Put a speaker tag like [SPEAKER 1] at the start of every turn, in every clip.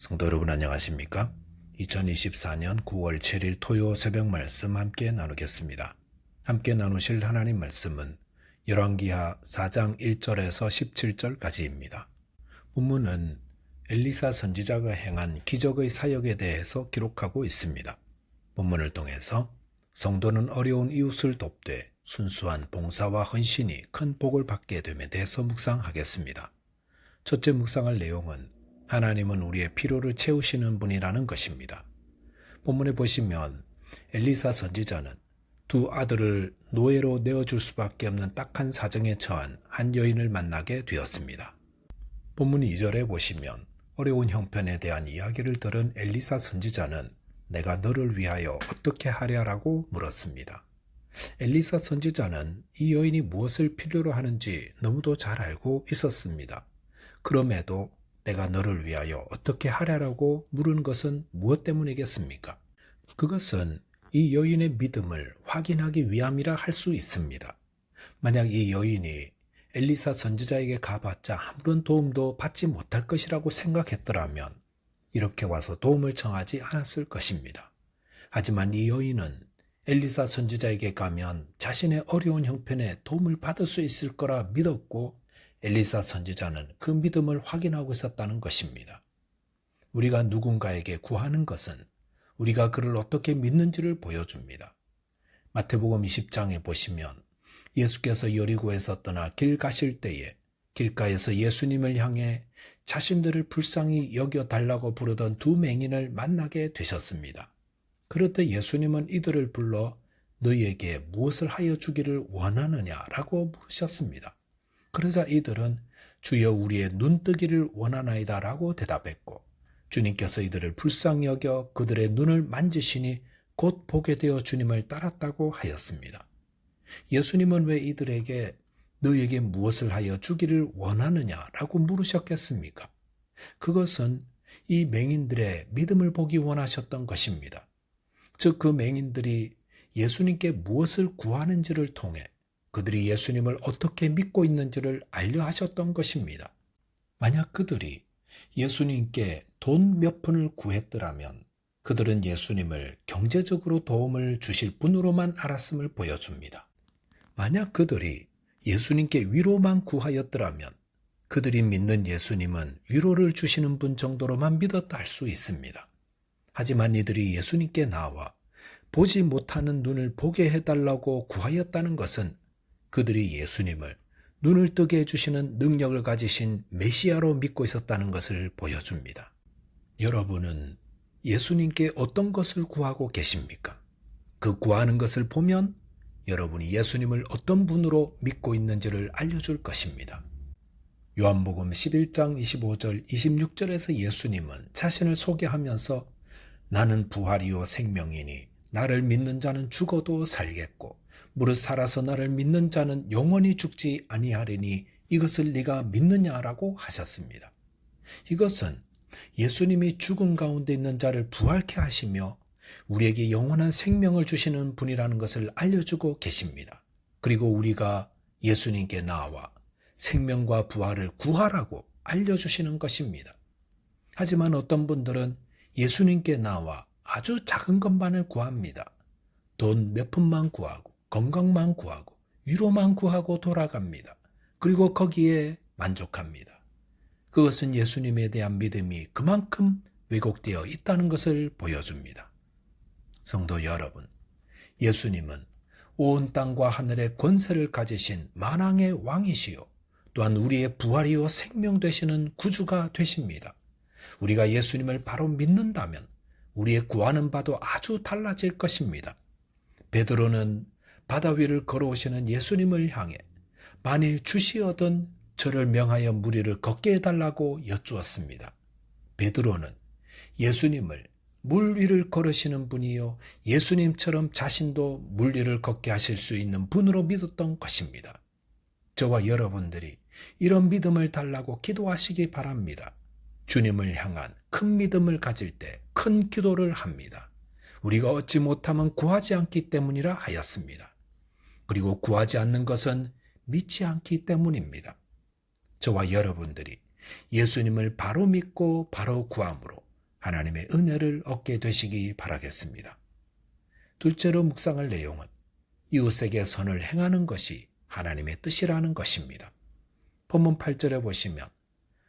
[SPEAKER 1] 성도 여러분 안녕하십니까? 2024년 9월 7일 토요 새벽 말씀 함께 나누겠습니다. 함께 나누실 하나님 말씀은 열왕기하 4장 1절에서 17절까지입니다. 본문은 엘리사 선지자가 행한 기적의 사역에 대해서 기록하고 있습니다. 본문을 통해서 성도는 어려운 이웃을 돕되 순수한 봉사와 헌신이 큰 복을 받게 됨에 대해서 묵상하겠습니다. 첫째 묵상할 내용은 하나님은 우리의 필요를 채우시는 분이라는 것입니다. 본문에 보시면 엘리사 선지자는 두 아들을 노예로 내어줄 수밖에 없는 딱한 사정에 처한 한 여인을 만나게 되었습니다. 본문 2절에 보시면 어려운 형편에 대한 이야기를 들은 엘리사 선지자는 내가 너를 위하여 어떻게 하랴라고 물었습니다. 엘리사 선지자는 이 여인이 무엇을 필요로 하는지 너무도 잘 알고 있었습니다. 그럼에도 내가 너를 위하여 어떻게 하랴라고 물은 것은 무엇 때문이겠습니까? 그것은 이 여인의 믿음을 확인하기 위함이라 할 수 있습니다. 만약 이 여인이 엘리사 선지자에게 가봤자 아무런 도움도 받지 못할 것이라고 생각했더라면 이렇게 와서 도움을 청하지 않았을 것입니다. 하지만 이 여인은 엘리사 선지자에게 가면 자신의 어려운 형편에 도움을 받을 수 있을 거라 믿었고 엘리사 선지자는 그 믿음을 확인하고 있었다는 것입니다. 우리가 누군가에게 구하는 것은 우리가 그를 어떻게 믿는지를 보여줍니다. 마태복음 20장에 보시면 예수께서 여리고에서 떠나 길 가실 때에 길가에서 예수님을 향해 자신들을 불쌍히 여겨달라고 부르던 두 맹인을 만나게 되셨습니다. 그럴 때 예수님은 이들을 불러 너희에게 무엇을 하여 주기를 원하느냐라고 물으셨습니다. 그러자 이들은 주여 우리의 눈뜨기를 원하나이다 라고 대답했고 주님께서 이들을 불쌍히 여겨 그들의 눈을 만지시니 곧 보게 되어 주님을 따랐다고 하였습니다. 예수님은 왜 이들에게 너희에게 무엇을 하여 주기를 원하느냐라고 물으셨겠습니까? 그것은 이 맹인들의 믿음을 보기 원하셨던 것입니다. 즉 그 맹인들이 예수님께 무엇을 구하는지를 통해 그들이 예수님을 어떻게 믿고 있는지를 알려 하셨던 것입니다. 만약 그들이 예수님께 돈 몇 푼을 구했더라면 그들은 예수님을 경제적으로 도움을 주실 분으로만 알았음을 보여줍니다. 만약 그들이 예수님께 위로만 구하였더라면 그들이 믿는 예수님은 위로를 주시는 분 정도로만 믿었다 할 수 있습니다. 하지만 이들이 예수님께 나와 보지 못하는 눈을 보게 해달라고 구하였다는 것은 그들이 예수님을 눈을 뜨게 해주시는 능력을 가지신 메시아로 믿고 있었다는 것을 보여줍니다. 여러분은 예수님께 어떤 것을 구하고 계십니까? 그 구하는 것을 보면 여러분이 예수님을 어떤 분으로 믿고 있는지를 알려줄 것입니다. 요한복음 11장 25절 26절에서 예수님은 자신을 소개하면서 나는 부활이요 생명이니 나를 믿는 자는 죽어도 살겠고 무릇 살아서 나를 믿는 자는 영원히 죽지 아니하리니 이것을 네가 믿느냐라고 하셨습니다. 이것은 예수님이 죽음 가운데 있는 자를 부활케 하시며 우리에게 영원한 생명을 주시는 분이라는 것을 알려주고 계십니다. 그리고 우리가 예수님께 나와 생명과 부활을 구하라고 알려주시는 것입니다. 하지만 어떤 분들은 예수님께 나와 아주 작은 것만을 구합니다. 돈 몇 푼만 구하고 건강만 구하고 위로만 구하고 돌아갑니다. 그리고 거기에 만족합니다. 그것은 예수님에 대한 믿음이 그만큼 왜곡되어 있다는 것을 보여줍니다. 성도 여러분, 예수님은 온 땅과 하늘의 권세를 가지신 만왕의 왕이시요 또한 우리의 부활이요 생명 되시는 구주가 되십니다. 우리가 예수님을 바로 믿는다면 우리의 구하는 바도 아주 달라질 것입니다. 베드로는 바다 위를 걸어오시는 예수님을 향해 만일 주시어든 저를 명하여 무리를 걷게 해달라고 여쭈었습니다. 베드로는 예수님을 물 위를 걸으시는 분이요 예수님처럼 자신도 물 위를 걷게 하실 수 있는 분으로 믿었던 것입니다. 저와 여러분들이 이런 믿음을 달라고 기도하시기 바랍니다. 주님을 향한 큰 믿음을 가질 때 큰 기도를 합니다. 우리가 얻지 못하면 구하지 않기 때문이라 하였습니다. 그리고 구하지 않는 것은 믿지 않기 때문입니다. 저와 여러분들이 예수님을 바로 믿고 바로 구함으로 하나님의 은혜를 얻게 되시기 바라겠습니다. 둘째로 묵상할 내용은 이웃에게 선을 행하는 것이 하나님의 뜻이라는 것입니다. 본문 8절에 보시면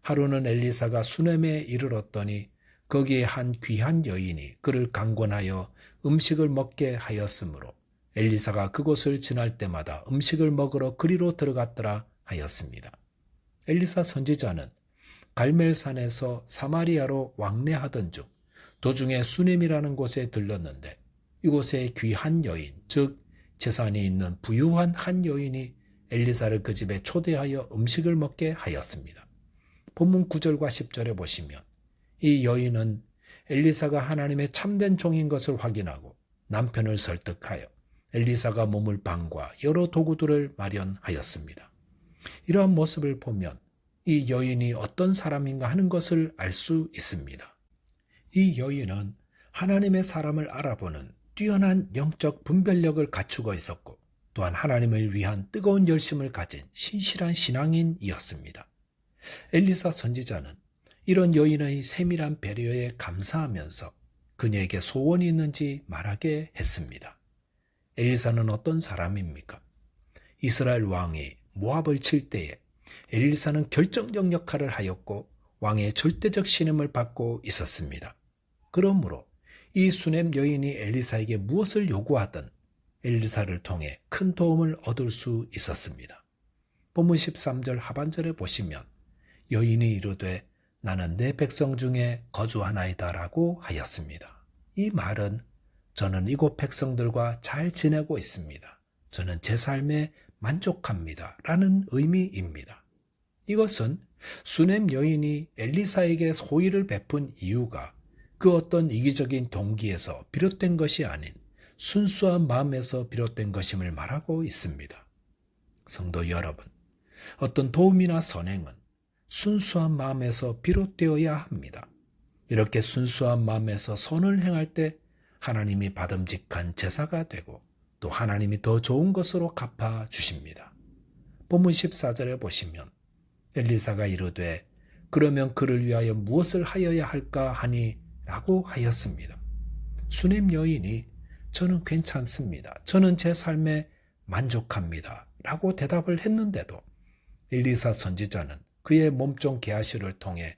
[SPEAKER 1] 하루는 엘리사가 수넴에 이르렀더니 거기에 한 귀한 여인이 그를 강권하여 음식을 먹게 하였으므로 엘리사가 그곳을 지날 때마다 음식을 먹으러 그리로 들어갔더라 하였습니다. 엘리사 선지자는 갈멜산에서 사마리아로 왕래하던 중 도중에 수넴이라는 곳에 들렀는데 이곳에 귀한 여인, 즉 재산이 있는 부유한 한 여인이 엘리사를 그 집에 초대하여 음식을 먹게 하였습니다. 본문 9절과 10절에 보시면 이 여인은 엘리사가 하나님의 참된 종인 것을 확인하고 남편을 설득하여 엘리사가 머물 방과 여러 도구들을 마련하였습니다. 이러한 모습을 보면 이 여인이 어떤 사람인가 하는 것을 알 수 있습니다. 이 여인은 하나님의 사람을 알아보는 뛰어난 영적 분별력을 갖추고 있었고 또한 하나님을 위한 뜨거운 열심을 가진 신실한 신앙인이었습니다. 엘리사 선지자는 이런 여인의 세밀한 배려에 감사하면서 그녀에게 소원이 있는지 말하게 했습니다. 엘리사는 어떤 사람입니까? 이스라엘 왕이 모압을 칠 때에 엘리사는 결정적 역할을 하였고 왕의 절대적 신임을 받고 있었습니다. 그러므로 이 수넴 여인이 엘리사에게 무엇을 요구하든 엘리사를 통해 큰 도움을 얻을 수 있었습니다. 본문 13절 하반절에 보시면 여인이 이르되 나는 내 백성 중에 거주하나이다 라고 하였습니다. 이 말은 저는 이곳 백성들과 잘 지내고 있습니다. 저는 제 삶에 만족합니다 라는 의미입니다. 이것은 수넴 여인이 엘리사에게 호의를 베푼 이유가 그 어떤 이기적인 동기에서 비롯된 것이 아닌 순수한 마음에서 비롯된 것임을 말하고 있습니다. 성도 여러분, 어떤 도움이나 선행은 순수한 마음에서 비롯되어야 합니다. 이렇게 순수한 마음에서 선을 행할 때 하나님이 받음직한 제사가 되고 또 하나님이 더 좋은 것으로 갚아주십니다. 본문 14절에 보시면 엘리사가 이르되 그러면 그를 위하여 무엇을 하여야 할까 하니 라고 하였습니다. 수넴 여인이 저는 괜찮습니다. 저는 제 삶에 만족합니다. 라고 대답을 했는데도 엘리사 선지자는 그의 몸종 게하시를 통해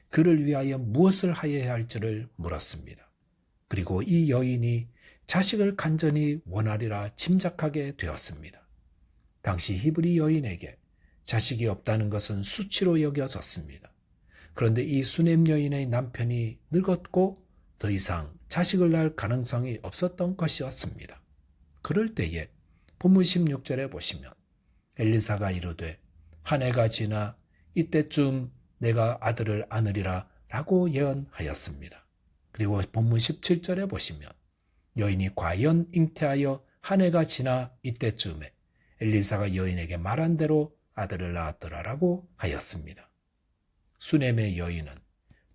[SPEAKER 1] 그를 위하여 무엇을 하여야 할지를 물었습니다. 그리고 이 여인이 자식을 간절히 원하리라 짐작하게 되었습니다. 당시 히브리 여인에게 자식이 없다는 것은 수치로 여겨졌습니다. 그런데 이 수넴 여인의 남편이 늙었고 더 이상 자식을 낳을 가능성이 없었던 것이었습니다. 그럴 때에 본문 16절에 보시면 엘리사가 이르되 한 해가 지나 이때쯤 내가 아들을 안으리라 라고 예언하였습니다. 그리고 본문 17절에 보시면 여인이 과연 잉태하여 한 해가 지나 이때쯤에 엘리사가 여인에게 말한 대로 아들을 낳았더라라고 하였습니다. 수넴의 여인은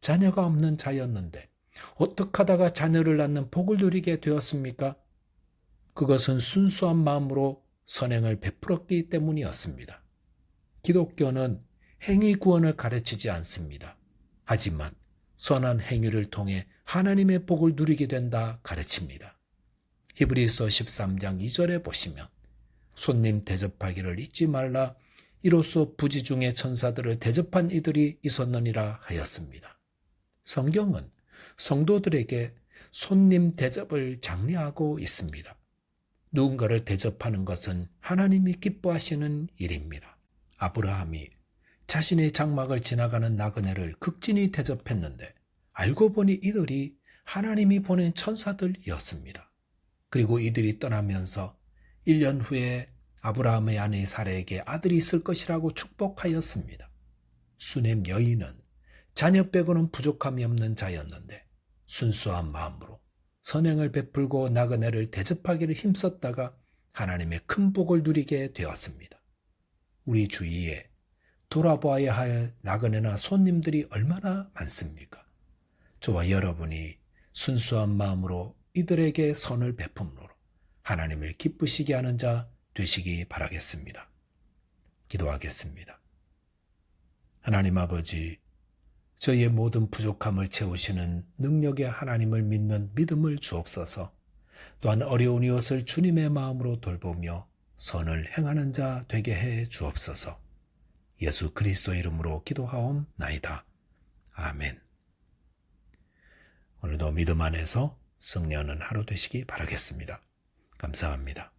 [SPEAKER 1] 자녀가 없는 자였는데 어떻게 하다가 자녀를 낳는 복을 누리게 되었습니까? 그것은 순수한 마음으로 선행을 베풀었기 때문이었습니다. 기독교는 행위 구원을 가르치지 않습니다. 하지만 선한 행위를 통해 하나님의 복을 누리게 된다 가르칩니다. 히브리서 13장 2절에 보시면 손님 대접하기를 잊지 말라 이로써 부지 중에 천사들을 대접한 이들이 있었느니라 하였습니다. 성경은 성도들에게 손님 대접을 장려하고 있습니다. 누군가를 대접하는 것은 하나님이 기뻐하시는 일입니다. 아브라함이 자신의 장막을 지나가는 나그네를 극진히 대접했는데 알고 보니 이들이 하나님이 보낸 천사들이었습니다. 그리고 이들이 떠나면서 1년 후에 아브라함의 아내 사라에게 아들이 있을 것이라고 축복하였습니다. 수넴 여인은 자녀 빼고는 부족함이 없는 자였는데 순수한 마음으로 선행을 베풀고 나그네를 대접하기를 힘썼다가 하나님의 큰 복을 누리게 되었습니다. 우리 주위에 돌아보아야 할 나그네나 손님들이 얼마나 많습니까? 저와 여러분이 순수한 마음으로 이들에게 선을 베품으로 하나님을 기쁘시게 하는 자 되시기 바라겠습니다. 기도하겠습니다. 하나님 아버지, 저희의 모든 부족함을 채우시는 능력의 하나님을 믿는 믿음을 주옵소서. 또한 어려운 이웃을 주님의 마음으로 돌보며 선을 행하는 자 되게 해 주옵소서. 예수 그리스도의 이름으로 기도하옵나이다. 아멘. 오늘도 믿음 안에서 승리하는 하루 되시기 바라겠습니다. 감사합니다.